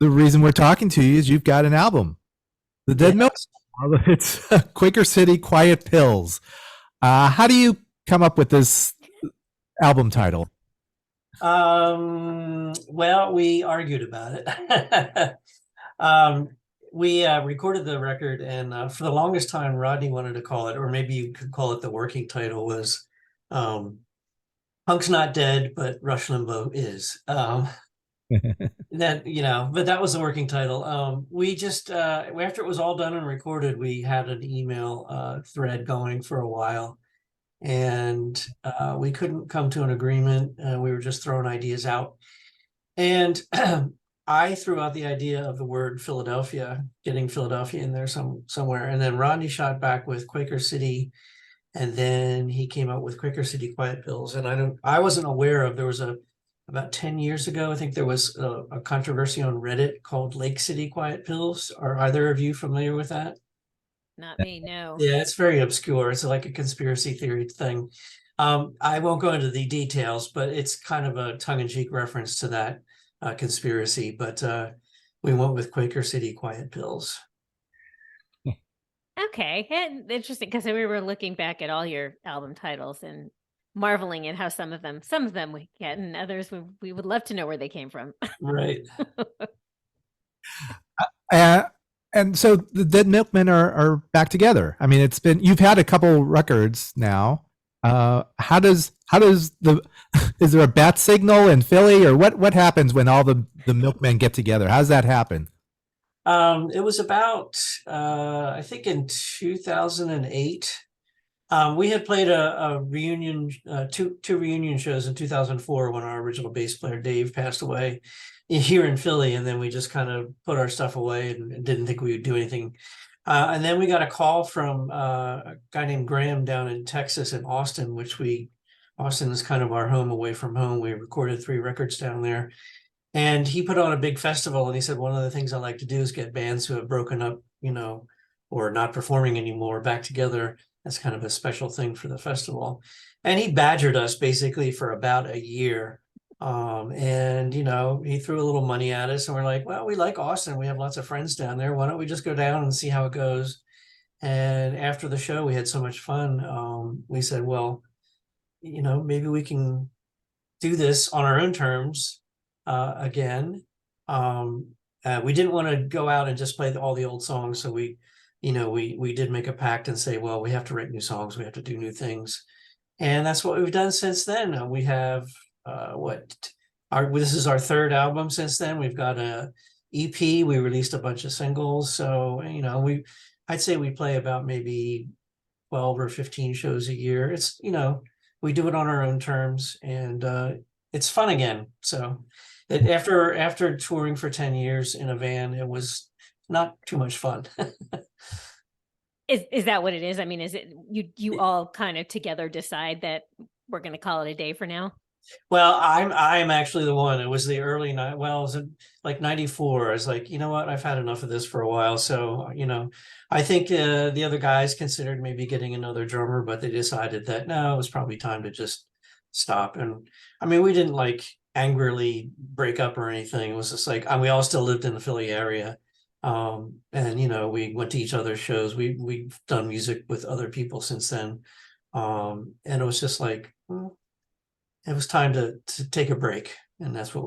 the reason we're talking to you is you've got an album, The Dead Milk. Yes. It's Quaker City Quiet Pills. How do you come up with this album title? Well, we argued about it. Um, we recorded the record, and for the longest time, Rodney wanted to call it, or maybe you could call it, the working title was um, Punk's Not Dead, but Rush Limbaugh is. But that was the working title. We just after it was all done and recorded, we had an email thread going for a while, and we couldn't come to an agreement. We were just throwing ideas out, and I threw out the idea of the word Philadelphia, getting Philadelphia in there somewhere, and then Rodney shot back with Quaker City, and then he came up with Quaker City Quiet Pills. And I wasn't aware of, there was about 10 years ago, I think there was a controversy on Reddit called Lake City Quiet Pills. Are either of you familiar with that? Not me, no. Yeah, it's very obscure. It's like a conspiracy theory thing. I won't go into the details, but it's kind of a tongue-in-cheek reference to that conspiracy. But we went with Quaker City Quiet Pills. Okay, and interesting because we were looking back at all your album titles and marveling at how some of them we get, and others we would love to know where they came from. Right. Uh, and so the Dead Milkmen are back together. I mean, you've had a couple records now. How does the is there a bat signal in Philly, or what happens when all the milkmen get together? How does that happen? It was about I think in 2008. We had played a reunion, two reunion shows in 2004 when our original bass player Dave passed away here in Philly, and then we just kind of put our stuff away and didn't think we would do anything. And then we got a call from a guy named Graham down in Texas, in Austin, Austin is kind of our home away from home. We recorded 3 records down there. And he put on a big festival, and he said, one of the things I like to do is get bands who have broken up, or not performing anymore, back together. That's kind of a special thing for the festival. And he badgered us basically for about a year. And he threw a little money at us, and we're like, well, we like Austin. We have lots of friends down there. Why don't we just go down and see how it goes? And after the show, we had so much fun. We said, well, maybe we can do this on our own terms again. We didn't want to go out and just play all the old songs, so we did make a pact and say, well, we have to write new songs, we have to do new things, and that's what we've done since then. We have this is our 3rd album since then. We've got a EP. We released a bunch of singles, so I'd say we play about maybe 12 or 15 shows a year. It's we do it on our own terms, and it's fun again. So after touring for 10 years in a van, it was not too much fun. Is that what it is? I mean, is it you all kind of together decide that we're going to call it a day for now? Well, I'm actually the one. It was the early night. Well, it was like 94. I was like, you know what? I've had enough of this for a while. So, I think the other guys considered maybe getting another drummer, but they decided that no, it was probably time to just stop. And I mean, we didn't like angrily break up or anything. It was just like, we all still lived in the Philly area. And we went to each other's shows. We've done music with other people since then. And it was just like, well, it was time to take a break, and that's what